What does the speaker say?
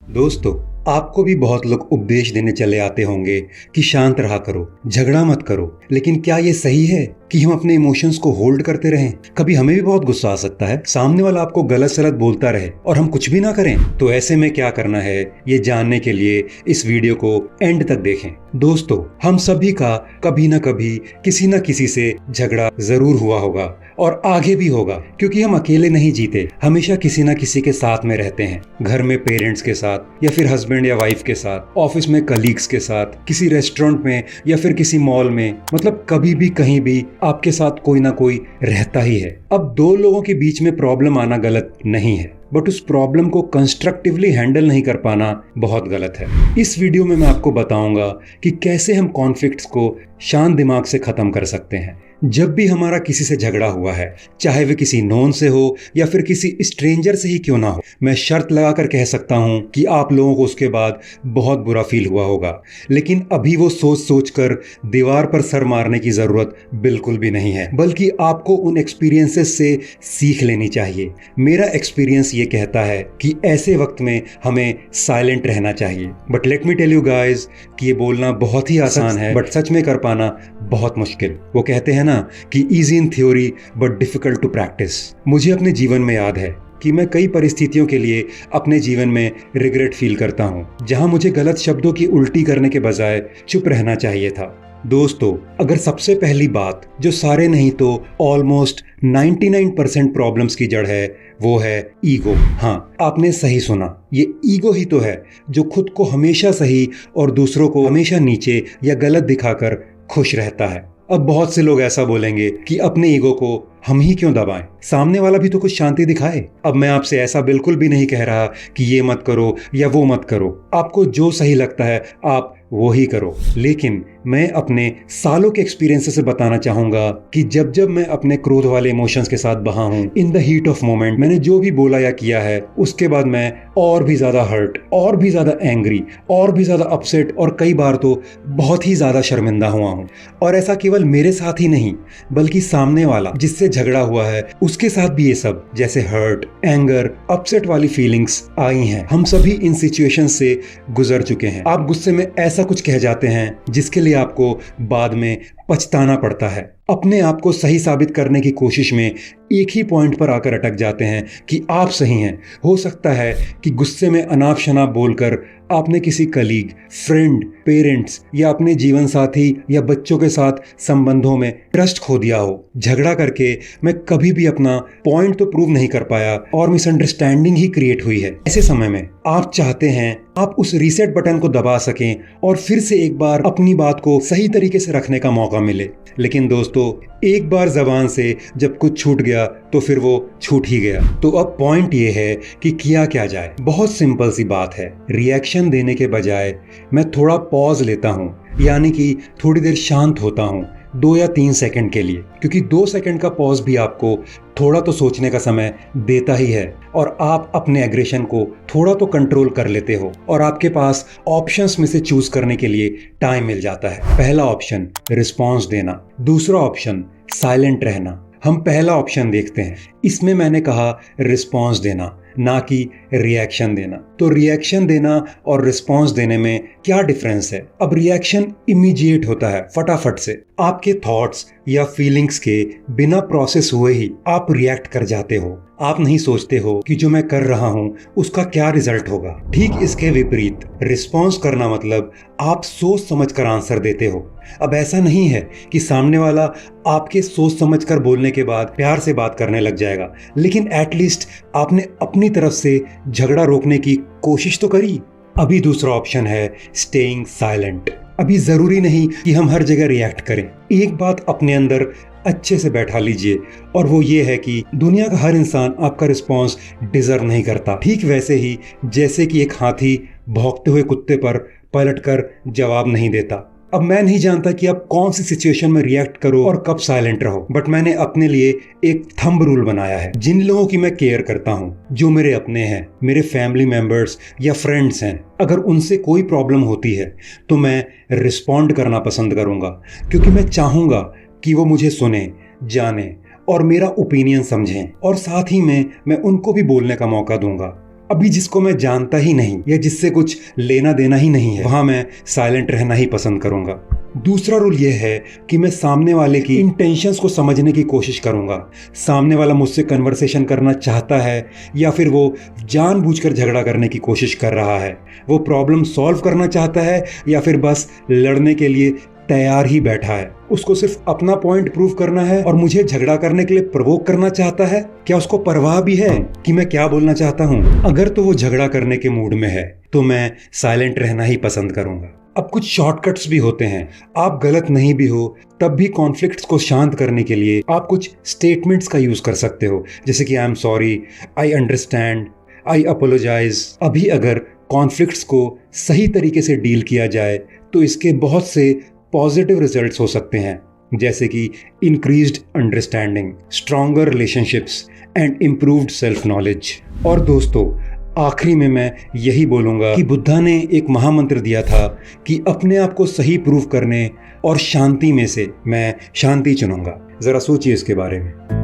दोस्तों, आपको भी बहुत लोग उपदेश देने चले आते होंगे कि शांत रहा करो, झगड़ा मत करो। लेकिन क्या ये सही है कि हम अपने इमोशंस को होल्ड करते रहें? कभी हमें भी बहुत गुस्सा आ सकता है, सामने वाला आपको गलत सलत बोलता रहे और हम कुछ भी ना करें। तो ऐसे में क्या करना है, ये जानने के लिए इस वीडियो को एंड तक देखें। दोस्तों, हम सभी का कभी ना कभी किसी न किसी से झगड़ा जरूर हुआ होगा और आगे भी होगा, क्योंकि हम अकेले नहीं जीते, हमेशा किसी न किसी के साथ में रहते हैं। घर में पेरेंट्स के साथ, या फिर हस्बैंड या वाइफ के साथ, ऑफिस में कलीग्स के साथ, किसी रेस्टोरेंट में या फिर किसी मॉल में, मतलब कभी भी कहीं भी आपके साथ कोई ना कोई रहता ही है। अब दो लोगों के बीच में प्रॉब्लम आना गलत नहीं है, बट उस प्रॉब्लम को कंस्ट्रक्टिवली हैंडल नहीं कर पाना बहुत गलत है। इस वीडियो में मैं आपको बताऊंगा कि कैसे हम कॉन्फ्लिक्ट्स को शांत दिमाग से खत्म कर सकते हैं। जब भी हमारा किसी से झगड़ा हुआ है, चाहे वे किसी नोन से हो या फिर किसी स्ट्रेंजर से ही क्यों ना हो, मैं शर्त लगाकर कह सकता हूं कि आप लोगों को उसके बाद बहुत बुरा फील हुआ होगा। लेकिन अभी वो सोच सोच कर दीवार पर सर मारने की जरूरत बिल्कुल भी नहीं है, बल्कि आपको उन एक्सपीरियंसेस से सीख लेनी चाहिए। मेरा एक्सपीरियंस ये कहता है कि ऐसे वक्त में हमें साइलेंट रहना चाहिए। But let me tell you guys कि ये बोलना बहुत ही आसान है, बट सच में कर पाना बहुत मुश्किल। वो कहते हैं ना कि easy in theory but difficult to practise. मुझे अपने जीवन में याद है कि मैं कई परिस्थितियों के लिए अपने जीवन में रिग्रेट फील करता हूँ, जहां मुझे गलत शब्दों की उल्टी करने के बजाय चुप रहना चाहिए था। दोस्तों, अगर सबसे पहली बात जो सारे नहीं तो ऑलमोस्ट 99% प्रॉब्लम्स की जड़ है, वो है ईगो। हाँ, आपने सही सुना, ये ईगो ही तो है जो खुद को हमेशा सही और दूसरों को हमेशा नीचे या गलत दिखाकर खुश रहता है। अब बहुत से लोग ऐसा बोलेंगे कि अपने ईगो को हम ही क्यों दबाएं, सामने वाला भी तो कुछ शांति दिखाए। अब मैं आपसे ऐसा बिल्कुल भी नहीं कह रहा कि ये मत करो या वो मत करो, आपको जो सही लगता है आप वो ही करो। लेकिन मैं अपने सालों के एक्सपीरियंस से बताना चाहूंगा कि जब जब मैं अपने क्रोध वाले इमोशंस के साथ बहा हूं, in the heat of moment, मैंने जो भी बोला या किया है, उसके बाद मैं और भी ज्यादा हर्ट, और भी ज्यादा एंग्री, और भी ज्यादा अपसेट, और कई बार तो बहुत ही ज्यादा शर्मिंदा हुआ हूं। और ऐसा केवल मेरे साथ ही नहीं, बल्कि सामने वाला जिससे झगड़ा हुआ है उसके साथ भी ये सब, जैसे हर्ट, एंगर, अपसेट वाली फीलिंग्स आई हैं। हम सभी इन सिचुएशंस से गुजर चुके हैं। आप गुस्से में ऐसा कुछ कह जाते हैं जिसके लिए आपको बाद में पछताना पड़ता है। अपने आप को सही साबित करने की कोशिश में एक ही पॉइंट पर आकर अटक जाते हैं कि आप सही हैं। हो सकता है कि गुस्से में अनाप शनाप बोलकर आपने किसी कलीग, फ्रेंड, पेरेंट्स या अपने जीवन साथी या बच्चों के साथ संबंधों में ट्रस्ट खो दिया हो। झगड़ा करके मैं कभी भी अपना पॉइंट तो प्रूव नहीं कर पाया और मिसअंडरस्टैंडिंग ही क्रिएट हुई है। ऐसे समय में आप चाहते हैं आप उस रीसेट बटन को दबा सकें और फिर से एक बार अपनी बात को सही तरीके से रखने का मौका मिले। लेकिन दोस्तों, एक बार जबान से जब कुछ छूट गया तो फिर वो छूट ही गया। तो अब पॉइंट ये है कि किया क्या जाए। बहुत सिंपल सी बात है, रिएक्शन देने के बजाय मैं थोड़ा पॉज लेता हूँ, यानी कि थोड़ी देर शांत होता हूँ, 2 या 3 सेकंड के लिए, क्योंकि 2 सेकंड का पॉज भी आपको थोड़ा तो सोचने का समय देता ही है और आप अपने एग्रेशन को थोड़ा तो कंट्रोल कर लेते हो और आपके पास ऑप्शंस में से चूज करने के लिए टाइम मिल जाता है। पहला ऑप्शन रिस्पॉन्स देना, दूसरा ऑप्शन साइलेंट रहना। हम पहला ऑप्शन देखते हैं, इसमें मैंने कहा रिस्पॉन्स देना, ना कि रिएक्शन देना। तो रिएक्शन देना और रिस्पॉन्स देने में क्या डिफरेंस है? अब रिएक्शन इमीडिएट होता है, फटाफट से आपके थॉट्स या फीलिंग्स के बिना प्रोसेस हुए ही आप रिएक्ट कर जाते हो। आप नहीं सोचते हो कि जो मैं कर रहा हूं उसका क्या रिजल्ट होगा। ठीक इसके विपरीत रिस्पॉन्स करना मतलब आप सोच समझ कर आंसर देते हो। अब ऐसा नहीं है कि सामने वाला आपके सोच समझ कर बोलने के बाद प्यार से बात करने लग जाएगा, लेकिन एटलीस्ट आपने अपनी तरफ से झगड़ा रोकने की कोशिश तो करी। अभी दूसरा ऑप्शन है स्टेइंग साइलेंट। अभी जरूरी नहीं कि हम हर जगह रिएक्ट करें। एक बात अपने अंदर अच्छे से बैठा लीजिए, और वो ये है कि दुनिया का हर इंसान आपका रिस्पॉन्स डिजर्व नहीं करता। ठीक वैसे ही जैसे कि एक हाथी भौंकते हुए कुत्ते पर पलटकर जवाब नहीं देता। अब मैं नहीं जानता कि आप कौन सी सिचुएशन में रिएक्ट करो और कब साइलेंट रहो, बट मैंने अपने लिए एक थंब रूल बनाया है। जिन लोगों की मैं केयर करता हूँ, जो मेरे अपने हैं, मेरे फैमिली मेंबर्स या फ्रेंड्स हैं, अगर उनसे कोई प्रॉब्लम होती है तो मैं रिस्पॉन्ड करना पसंद करूंगा, क्योंकि मैं चाहूंगा कि वो मुझे सुने, जाने और मेरा ओपिनियन समझें, और साथ ही में मैं उनको भी बोलने का मौका दूंगा। अभी जिसको मैं जानता ही नहीं या जिससे कुछ लेना देना ही नहीं है, वहां मैं साइलेंट रहना ही पसंद करूंगा। दूसरा रूल यह है कि मैं सामने वाले की इंटेंशंस को समझने की कोशिश करूंगा। सामने वाला मुझसे कन्वर्सेशन करना चाहता है या फिर वो जानबूझकर झगड़ा करने की कोशिश कर रहा है, वो प्रॉब्लम सॉल्व करना चाहता है या फिर बस लड़ने के लिए तैयार ही बैठा है। उसको सिर्फ अपना पॉइंट प्रूव करना है और मुझे झगड़ा करने के लिए प्रवोक करना चाहता है। क्या उसको परवाह भी है कि मैं क्या बोलना चाहता हूँ? अगर तो वो झगड़ा करने के मूड में है तो मैं साइलेंट रहना ही पसंद करूंगा। अब कुछ शॉर्टकट्स भी होते हैं। आप गलत नहीं भी हो तब भी कॉन्फ्लिक्ट्स को शांत करने के लिए आप कुछ स्टेटमेंट्स का यूज कर सकते हो, जैसे कि I am sorry, I understand, I apologise. अभी अगर कॉन्फ्लिक्ट्स को सही तरीके से डील किया जाए तो इसके बहुत से पॉजिटिव रिजल्ट्स हो सकते हैं, जैसे कि increased understanding, stronger relationships and improved self knowledge. और दोस्तों, आखिरी में मैं यही बोलूंगा कि बुद्धा ने एक महामंत्र दिया था कि अपने आप को सही प्रूव करने और शांति में से मैं शांति चुनूंगा। जरा सोचिए इसके बारे में।